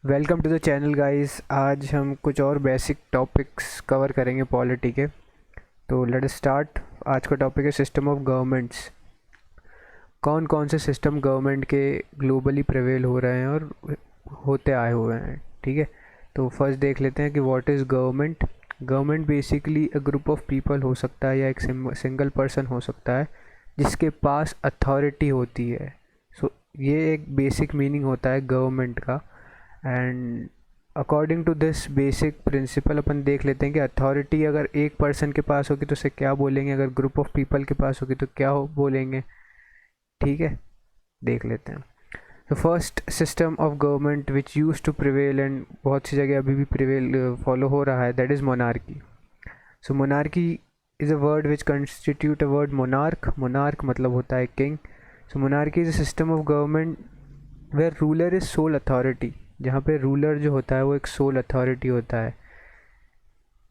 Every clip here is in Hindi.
Welcome to the channel guys. आज हम कुछ और बेसिक टॉपिक्स कवर करेंगे पॉलिटी के। तो लेट अस स्टार्ट। आज का टॉपिक है सिस्टम ऑफ गवर्नमेंट्स। कौन कौन से सिस्टम गवर्नमेंट के ग्लोबली प्रिवेल हो रहे हैं और होते आए हुए हैं। ठीक है, तो फर्स्ट देख लेते हैं कि what is government. Government basically a group of people हो सकता है या एक सिंगल पर्सन हो सकता है जिसके पास अथॉरिटी होती है। सो ये एक बेसिक मीनिंग होता है गवर्नमेंट का। And according to this basic principle अपन देख लेते हैं कि अथॉरिटी अगर एक पर्सन के पास होगी तो उसे क्या बोलेंगे, अगर ग्रुप ऑफ पीपल के पास होगी तो क्या बोलेंगे। ठीक है, देख लेते हैं। तो first system of government which use to prevail and बहुत सी जगह अभी भी प्रिवेल फॉलो हो रहा है, that is monarchy. So monarchy is a word which constitute a word monarch. Monarch मतलब होता है king. So monarchy is a system of government where ruler is sole authority, जहाँ पे रूलर जो होता है वो एक सोल अथॉरिटी होता है,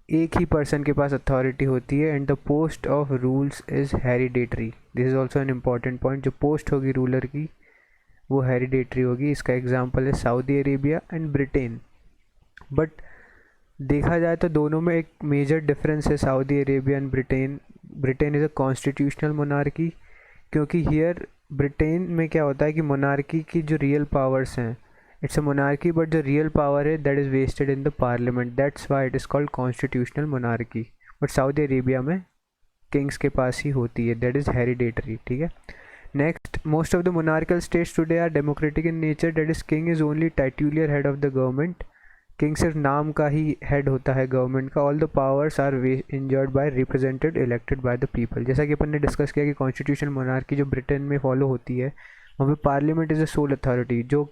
एक ही पर्सन के पास अथॉरिटी होती है। And the post of rules is hereditary. This is also an important point. जो पोस्ट होगी रूलर की वो हेरिडेटरी होगी। इसका एग्जांपल है Saudi Arabia and Britain. But देखा जाए तो दोनों में एक मेजर डिफरेंस है, Saudi Arabia and Britain. Britain is a constitutional monarchy, क्योंकि हियर ब्रिटेन में क्या होता है कि मोनार्की की जो रियल पावर्स हैं, इट्स अ मोनार्की बट जो रियल पावर है that is vested in the parliament, that's why it is called constitutional monarchy. But Saudi Arabia में किंग्स के पास ही होती है, दैट इज़ हेरिडेटरी। ठीक है, next, most of the monarchical states today are democratic in nature, that is king is only titular head of the government. King सिर्फ नाम का ही हेड होता है गवर्नमेंट का। All the powers are injured by represented elected by the people. जैसा कि अपन ने डिस्कस किया कि कॉन्स्टिट्यूशन मोनार्की जो ब्रिटेन में फॉलो होती है, वहाँ पे parliament is a sole authority. जो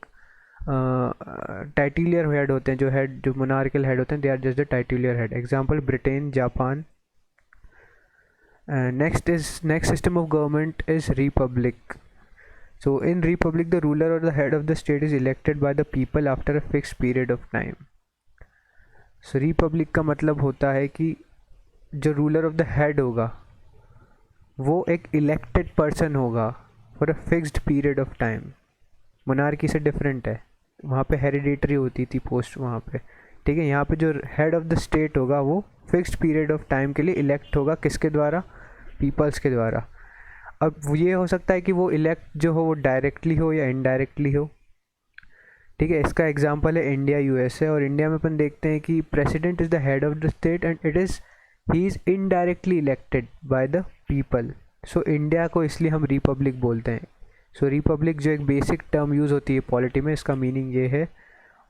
टाइटुलियर हेड होते हैं, जो मोनार्कल हेड होते हैं, they are just the titular head. Example Britain, Japan. Next system of government is republic. So in republic the ruler or the head of the state is elected by the people after a fixed period of time. So republic का मतलब होता है कि जो रूलर ऑफ द हेड होगा वो एक इलेक्टेड पर्सन होगा for a fixed period of time. Monarchy से डिफरेंट है, वहाँ पे हेरिडेटरी होती थी पोस्ट वहाँ पे। ठीक है, यहाँ पे जो हेड ऑफ द स्टेट होगा वो फिक्स्ड पीरियड ऑफ टाइम के लिए इलेक्ट होगा, किसके द्वारा? पीपल्स के द्वारा। अब ये हो सकता है कि वो इलेक्ट जो हो वो डायरेक्टली हो या इनडायरेक्टली हो। ठीक है, इसका एग्जांपल है इंडिया, यूएसए। और इंडिया में अपन देखते हैं कि president is the head of the state and he is indirectly elected by the people. So India को इसलिए हम रिपब्लिक बोलते हैं। सो रिपब्लिक जो एक बेसिक टर्म यूज़ होती है पॉलिटी में, इसका मीनिंग ये है।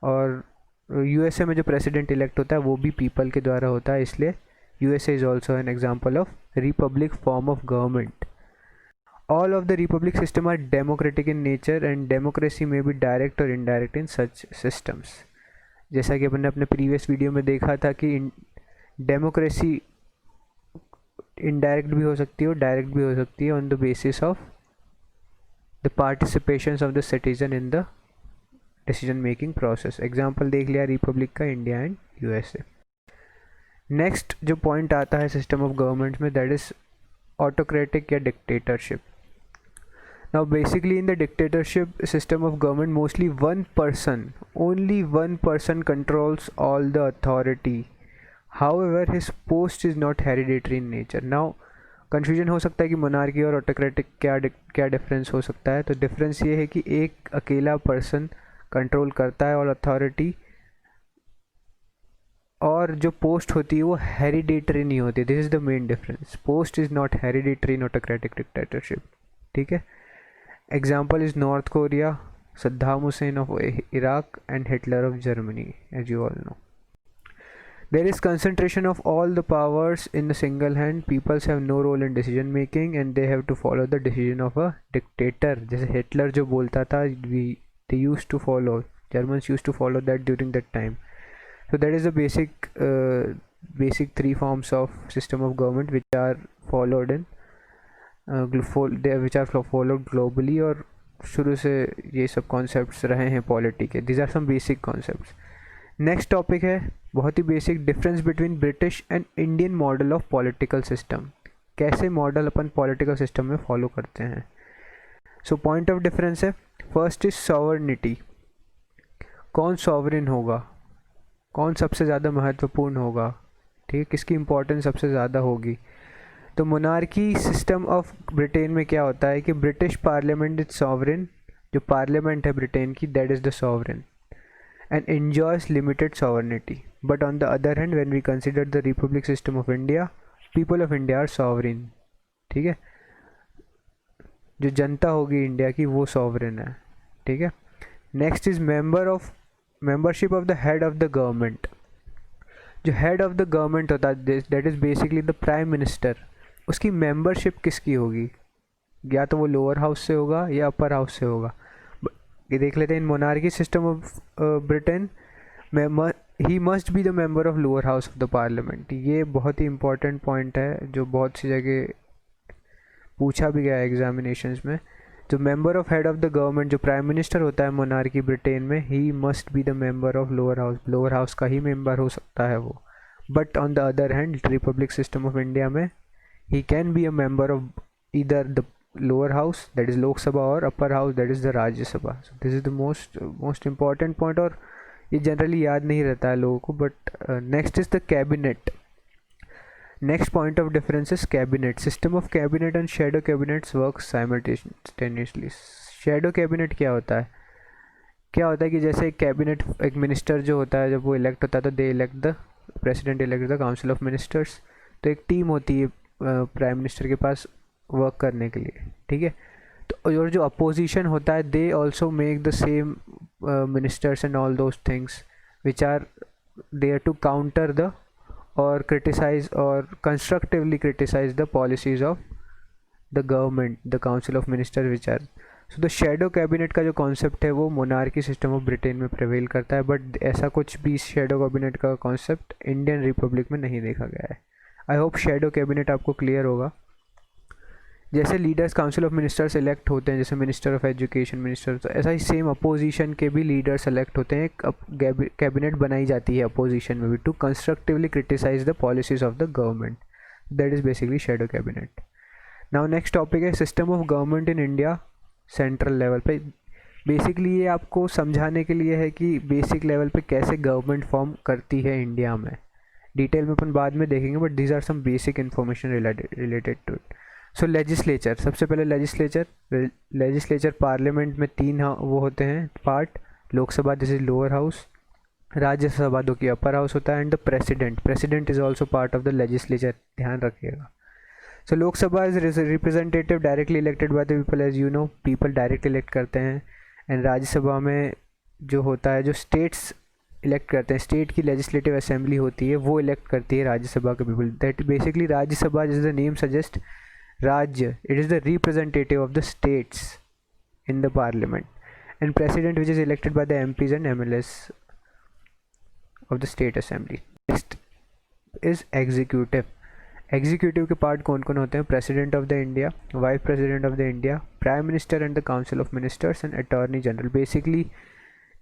और यूएसए में जो प्रेसिडेंट इलेक्ट होता है वो भी पीपल के द्वारा होता है, इसलिए USA is also an example of republic form of government. All of the republic system are democratic in nature and democracy may be direct or indirect in such systems. जैसा कि अपन ने अपने प्रीवियस वीडियो में देखा था कि डेमोक्रेसी इनडायरेक्ट भी हो सकती है और डायरेक्ट भी हो सकती है on the basis of the participation of the citizen in the decision making process. Example देख लिया रिपब्लिक का, इंडिया एंड यूएसए। नेक्स्ट जो पॉइंट आता है सिस्टम ऑफ गवर्नमेंट में, दैट इज ऑटोक्रेटिक या dictatorship. Now basically in the dictatorship system of government mostly only one person controls all the authority. However his post is not hereditary in nature. Now confusion हो सकता है कि मोनार्की और ऑटोक्रेटिक क्या डिफरेंस हो सकता है। तो डिफरेंस ये है कि एक अकेला पर्सन कंट्रोल करता है और अथॉरिटी, और जो पोस्ट होती है वो हेरिडेटरी नहीं होती। This is the main difference. Post is not hereditary in autocratic dictatorship. ठीक है, example is North Korea, Saddam Hussein of Iraq and Hitler of Germany, as you all know. There is concentration of all the powers in the single hand. Peoples have no role in decision making and they have to follow the decision of a dictator. जैसे हिटलर जो बोलता था, they use to follow, Germans use to follow that during that time. So that is the basic three forms of system of government which are followed in which are followed globally, और शुरू से ये सब concepts रहे हैं पॉलिटी के। These are some basic concepts. Next topic है बहुत ही basic, difference between British and Indian model of political system. कैसे मॉडल अपन पॉलिटिकल सिस्टम में फॉलो करते हैं। सो पॉइंट ऑफ डिफरेंस है, फर्स्ट इज सॉवर्निटी। कौन सॉवरेन होगा, कौन सबसे ज़्यादा महत्वपूर्ण होगा, ठीक है, किसकी इम्पोर्टेंस सबसे ज़्यादा होगी। तो मोनार्की सिस्टम ऑफ ब्रिटेन में क्या होता है कि ब्रिटिश पार्लियामेंट इज सॉवरेन, जो पार्लियामेंट है ब्रिटेन की, that is the sovereign and enjoys limited sovereignty. But on the other hand, when we consider the republic system of India, people of India are sovereign. ठीक है, जो जनता होगी इंडिया की वो सॉवरेन है, ठीक है। Next is membership of the head of the government. जो हेड ऑफ द गवर्नमेंट होता है that is basically the prime minister, उसकी मेंबरशिप किसकी होगी, या तो वो लोअर हाउस से होगा या अपर हाउस से होगा। ये देख लेते हैं, in monarchy system of Britain he must be the member of lower house of the parliament. ये बहुत ही इंपॉर्टेंट पॉइंट है जो बहुत सी जगह पूछा भी गया है एग्जामिनेशंस में। जो member of head of the government, जो प्राइम मिनिस्टर होता है मोनार्की ब्रिटेन में, he must be the member of lower house, lower house का ही मेंबर हो सकता है वो। But on the other hand republic system of India में he can be a member of either the lower house, that is Lok Sabha, or upper house, that is the Rajya Sabha. So this is the most important point, और ये जनरली याद नहीं रहता है लोगों को। But next is the cabinet. Next point of difference is cabinet. System of cabinet and shadow cabinets work simultaneously. Shadow cabinet क्या होता है, कि जैसे एक कैबिनेट, एक मिनिस्टर जो होता है, जब वो इलेक्ट होता है तो they elect the president, elect the council of ministers. तो एक टीम होती है प्राइम मिनिस्टर के पास वर्क करने के लिए, ठीक है। तो और जो अपोजिशन होता है, they also make the same ministers and all those things which are there to counter the और क्रिटिसाइज और constructively criticise the policies of the government, the council of minister which are. So the shadow cabinet का जो कॉन्सेप्ट है वो मोनार्की सिस्टम ऑफ ब्रिटेन में प्रिवेल करता है, बट ऐसा कुछ भी शेडो कैबिनेट का कॉन्सेप्ट इंडियन रिपब्लिक में नहीं देखा गया है। आई होप शेडो कैबिनेट आपको क्लियर होगा। जैसे leaders council of ministers elect होते हैं, जैसे मिनिस्टर ऑफ एजुकेशन, मिनिस्टर, तो ऐसा ही सेम अपोजिशन के भी लीडर्स सेलेक्ट होते हैं, एक कैबिनेट बनाई जाती है अपोजिशन में भी, to constructively criticise the policies of the government. That is basically shadow cabinet. Now next topic है system of government in India central level पे। बेसिकली ये आपको समझाने के लिए है कि बेसिक लेवल पे कैसे गवर्नमेंट फॉर्म करती है इंडिया में। डिटेल में अपन बाद में देखेंगे, but these are some basic information related to it. So legislature, सबसे पहले लेजिस्लेचर पार्लियामेंट में तीन वो होते हैं part. Lok Sabha this is lower house, Rajya Sabha जो कि अपर हाउस होता है, and the president is also part of the legislature, ध्यान रखिएगा। So Lok Sabha is representative directly elected by the people, as you know, people directly elect करते हैं। एंड राज्यसभा में जो होता है, जो स्टेट्स इलेक्ट करते हैं, स्टेट की लेजिस्लेटिव असेंबली होती है, वो इलेक्ट करती है राज्यसभा के पीपल। दैट बेसिकली राज्यसभा, जिस द नेम सजेस्ट, राज्य, it is the representative of the states in the parliament, and president which is elected by the MPs and MLAs of the state assembly. Next is executive. Executive के पार्ट कौन कौन होते हैं? President of the India, vice president of the India, prime minister and the council of ministers and attorney general. Basically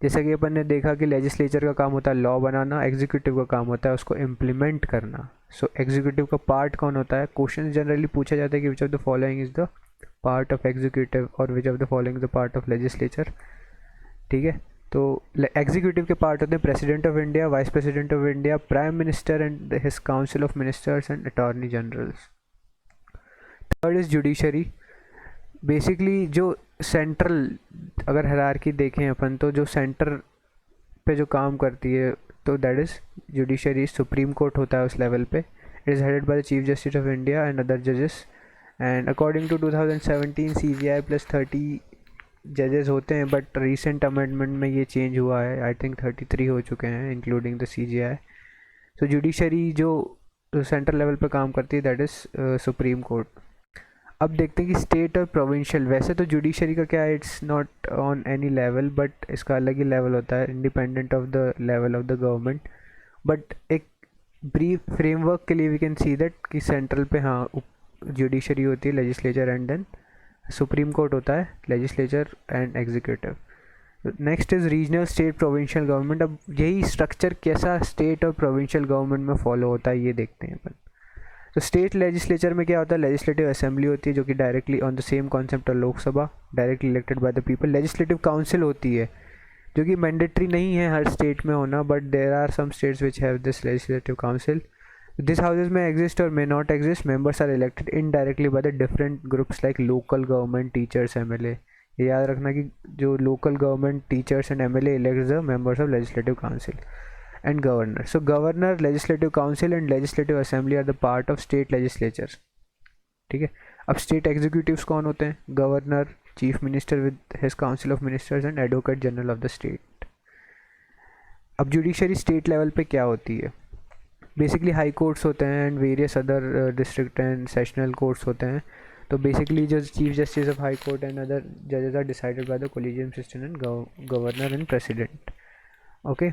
जैसा कि अपन ने देखा कि लेजिस्लेचर का काम होता है लॉ बनाना, एग्जीक्यूटिव का काम होता है उसको इम्प्लीमेंट करना। सो एग्जीक्यूटिव का पार्ट कौन होता है? क्वेश्चन जनरली पूछा जाता है कि which of the following is the part of executive और which of the following is the part of legislature, ठीक है। तो एग्जीक्यूटिव के पार्ट होते हैं president of India, vice president of India, prime minister and his council of ministers and attorney generals. Third is judiciary. Basically जो सेंट्रल, अगर हायरार्की देखें अपन तो जो सेंटर पे जो काम करती है तो that is judiciary, supreme court होता है उस लेवल पे। It is headed by the chief justice of India and other जजेस, and according to 2017 CJI plus 30 जजेस होते हैं, बट रिसेंट अमेंडमेंट में ये चेंज हुआ है, आई थिंक 33 हो चुके हैं including the CJI। So judiciary जो सेंट्रल लेवल पे काम करती है दैट इज़ सुप्रीम कोर्ट। अब देखते हैं कि स्टेट और प्रोविंशियल, वैसे तो जुडिशरी का क्या है, it's not on any level, but इसका अलग ही लेवल होता है independent of the level of the government. But एक ब्रीफ फ्रेमवर्क के लिए वी कैन सी दैट कि सेंट्रल पे हाँ जुडिशरी होती है, legislature and then supreme court होता है, legislature and executive. Next is regional, state, provincial government. अब यही स्ट्रक्चर कैसा स्टेट और प्रोविंशियल गवर्नमेंट में फॉलो होता है ये देखते हैं अपन। तो स्टेट लेजिस्लेचर में क्या होता है? लेजिस्लेटिव असेंबली होती है जो कि directly on the same concept of Lok Sabha, directly elected by the people. Legislative council होती है जो कि मैंडेटरी नहीं है हर स्टेट में होना, but there are some states which have this legislative council. This houses में एग्जिस्ट और may not exist. Members are elected indirectly by the different groups like local government, teachers, MLA. ये याद रखना कि जो local government, teachers and MLA elect the members of legislative council and governor. So governor, legislative council and legislative assembly are the part of state legislature. ठीक है. अब स्टेट एग्जीक्यूटिव्स कौन होते हैं? Governor, chief minister with his council of ministers and advocate general of the state. अब जुडिशरी स्टेट लेवल पे क्या होती है? बेसिकली हाई कोर्ट्स होते हैं and various other district and sessional courts होते हैं. तो बेसिकली जो chief justice of high court and other जजेस are decided by the collegium system and governor and president. Okay.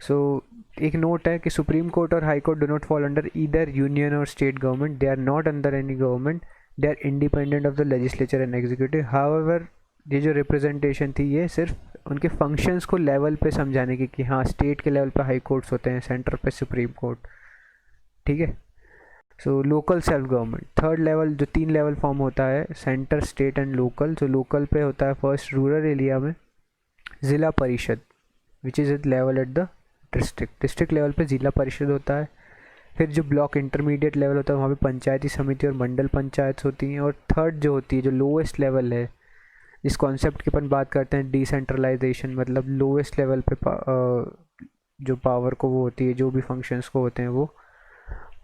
So एक नोट है कि सुप्रीम कोर्ट और high court do not fall under either union और state government. They are not under any government. They are independent of the legislature and executive. However ये जो रिप्रेजेंटेशन थी ये सिर्फ उनके फंक्शंस को लेवल पे समझाने की कि हाँ स्टेट के लेवल पे हाई कोर्ट्स होते हैं, सेंटर पे सुप्रीम कोर्ट. ठीक है. So local self government, third level, जो 3 लेवल फॉर्म होता है, सेंटर, स्टेट एंड लोकल. जो लोकल पे होता है फर्स्ट रूरल एरिया में Zila Parishad which is at level at the district level पे ज़िला परिषद होता है. फिर जो ब्लॉक इंटरमीडिएट लेवल होता है वहाँ पे पंचायती समिति और मंडल पंचायत होती हैं. और थर्ड जो होती है, जो लोएस्ट लेवल है, इस कॉन्सेप्ट की अपन बात करते हैं डिसेंट्रलाइजेशन, मतलब लोएस्ट लेवल पे जो पावर को वो होती है, जो भी फंक्शंस को होते हैं वो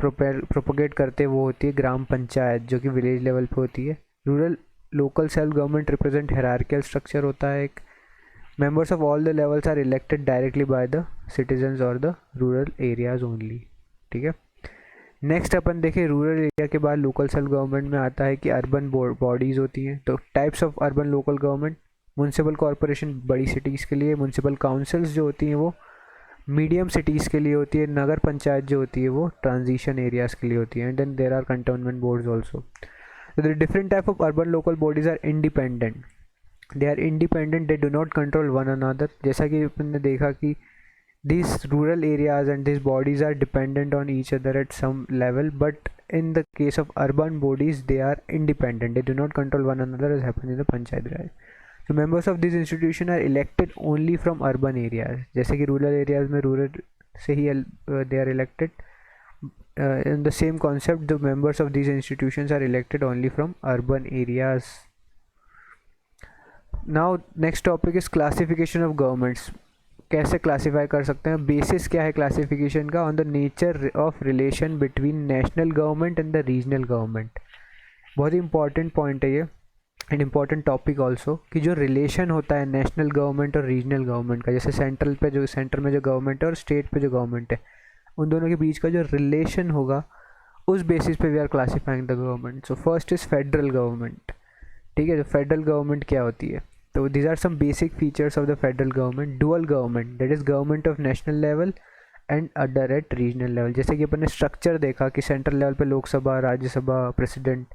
प्रोपोगेट करते वो होती है ग्राम पंचायत, जो कि विलेज लेवल पे होती है. Rural local self government represent hierarchical structure होता है एक. Members of all the levels are elected directly by the citizens और द रूरल एरियाज ओनली. ठीक है. नेक्स्ट अपन देखें रूरल एरिया के बाद लोकल सेल्फ गवर्नमेंट में आता है कि अर्बन बॉडीज़ होती हैं. तो types of urban local government: municipal corporation बड़ी सिटीज़ के लिए, म्यूनसिपल काउंसिल्स जो होती हैं वो मीडियम सिटीज़ के लिए होती है, नगर पंचायत जो होती है वो ट्रांजिशन एरियाज़ के लिए होती है. And then there are cantonment boards also. The different type of urban local bodies are independent. They are independent, they do not control one another. जैसा कि अपन ने देखा कि these rural areas and these bodies are dependent on each other at some level, but in the case of urban bodies they are independent, they do not control one another as happens in the panchayat raj. So members of these institutions are elected only from urban areas. जैसे कि rural areas में rural से ही they are elected. In the same concept, the members of these institutions are elected only from urban areas. Now next topic is classification of governments. कैसे क्लासीफाई कर सकते हैं? बेसिस क्या है क्लासिफिकेशन का? On the nature of relation between national government and the regional government. बहुत ही इंपॉर्टेंट पॉइंट है ये एंड इम्पॉर्टेंट टॉपिक ऑल्सो, कि जो रिलेशन होता है नेशनल गवर्नमेंट और रीजनल गवर्नमेंट का, जैसे सेंट्रल पे जो सेंटर में जो गवर्नमेंट है और स्टेट पे जो गवर्नमेंट है, उन दोनों के बीच का जो रिलेशन होगा उस बेसिस पे we are classifying the government. So first is federal government. ठीक है. जो फेडरल गवर्नमेंट क्या होती है? तो these are some basic features of the federal government. Dual government, that is government of national level and other at regional level. जैसे कि अपन ने स्ट्रक्चर देखा कि सेंट्रल लेवल पे लोकसभा, राज्यसभा, प्रेसिडेंट,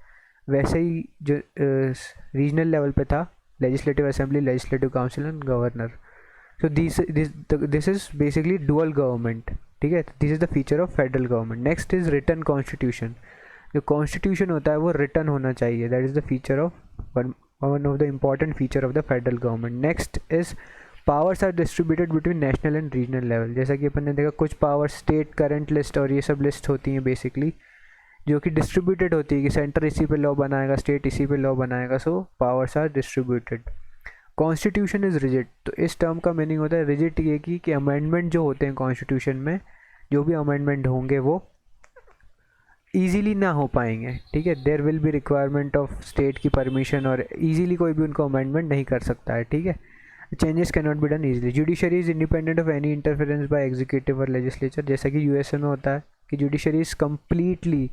वैसे ही जो रीजनल लेवल पे था legislative assembly, legislative council and governor. So this is basically dual government. ठीक है. This is the feature of federal government. Next is written constitution. जो कॉन्स्टिट्यूशन होता है वो रिटन होना चाहिए. That is the feature of one of the important feature of the federal government. Next is powers are distributed between national and regional level. जैसा कि अपन ने देखा कुछ पावर स्टेट करंट लिस्ट और ये सब लिस्ट होती हैं बेसिकली, जो कि डिस्ट्रीब्यूटेड होती है कि सेंटर इसी पे लॉ बनाएगा, स्टेट इसी पे लॉ बनाएगा. So powers are distributed. Constitution is rigid. तो इस टर्म का मीनिंग होता है रिजिड ये कि अमेंडमेंट जो होते हैं कॉन्स्टिट्यूशन में, जो भी अमेंडमेंट होंगे वो ईजीली ना हो पाएंगे. ठीक है. There will be requirement of state की परमिशन और ईजीली कोई भी उनको अमेंडमेंट नहीं कर सकता है. ठीक है. Changes can not be done easily. Judiciary is independent of any interference by executive और लेजिस्लेचर. जैसा कि यूएसए में होता है कि judiciary is completely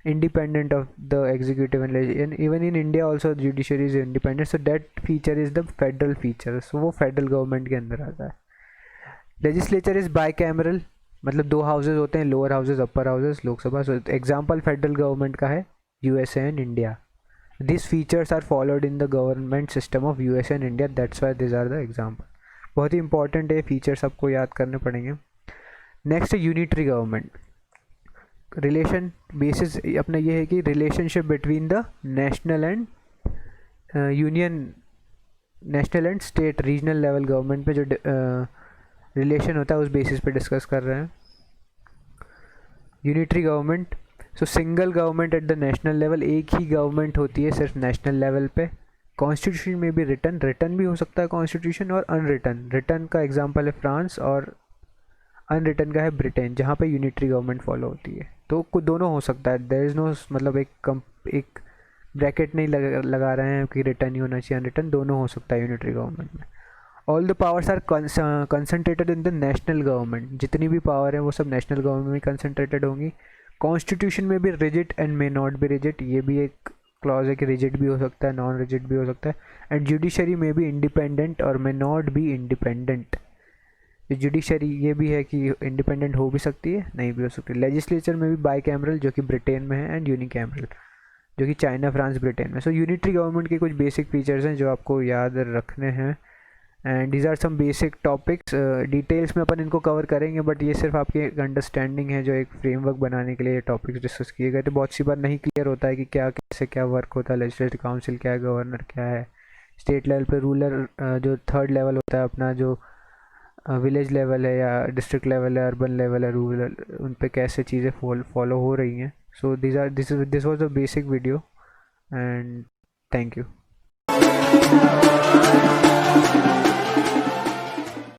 independent of the executive and even in India also judiciary is independent. So that feature is the federal feature. So वो federal government के अंदर आता है. Legislature is bicameral, मतलब 2 हाउसेज होते हैं, lower houses, upper houses, Lok Sabha. So example federal government का है USA and India. This features are followed in the government system of USA and India. That's why this are the example. बहुत ही इंपॉर्टेंट है, फीचर्स आपको याद करने पड़ेंगे. नेक्स्ट है यूनिटरी गवर्नमेंट. रिलेशन बेसिस अपना ये है कि relationship between the national and union national and state regional level government पे जो रिलेशन होता है उस बेसिस पे डिस्कस कर रहे हैं। Unitary government, so single government at the national level, एक ही गवर्नमेंट होती है सिर्फ नेशनल लेवल पे। कॉन्स्टिट्यूशन में भी रिटर्न रिटर्न भी हो सकता है कॉन्स्टिट्यूशन, और अनरिटन। रिटर्न का एग्जांपल है फ्रांस और अनरिटन का है ब्रिटेन, जहाँ पे यूनिटरी गवर्नमेंट फॉलो होती है। तो कुछ दोनों हो सकता है, देयर इज़ नो मतलब एक ब्रैकेट नहीं लगा रहे हैं कि रिटर्न ही होना चाहिए अनरिटन, दोनों हो सकता है यूनिटरी गवर्नमेंट में। All the powers are concentrated in the national government, जितनी भी पावर है वो सब नेशनल गवर्नमेंट में कंसनट्रेटेड होंगी। कॉन्स्टिट्यूशन में भी rigid and may not be rigid, ये भी एक क्लॉज है कि रिजिड भी हो सकता है, नॉन रिजिड भी हो सकता है। एंड जुडिशरी में भी इंडिपेंडेंट और may not be independent. Judiciary ये भी है कि इंडिपेंडेंट हो भी सकती है, नहीं भी हो सकती। लेजिस्लेचर में भी बाई कैमरल, जो कि ब्रिटेन में है, एंड यूनिकैमरल, जो कि चाइना, फ्रांस, ब्रिटेन में। सो यूनिटरी गवर्नमेंट के कुछ बेसिक फीचर्स हैं जो आपको याद रखने हैं, and these are some basic topics. Details में अपन इनको कवर करेंगे, बट ये सिर्फ आपकी एक अंडरस्टैंडिंग है, जो एक फ्रेमवर्क बनाने के लिए टॉपिक्स डिस्कस किए गए थे। बहुत सी बार नहीं क्लियर होता है कि क्या कैसे क्या वर्क होता है, लेजिस्लेटिव काउंसिल क्या है, गवर्नर क्या है, स्टेट लेवल पे रूलर जो थर्ड लेवल होता है अपना, जो विलेज लेवल है या डिस्ट्रिक्ट लेवल है, अर्बन लेवल है, रूरल, उन पे कैसे चीज़ें फॉलो हो रही हैं। So this was the basic video, and thank you.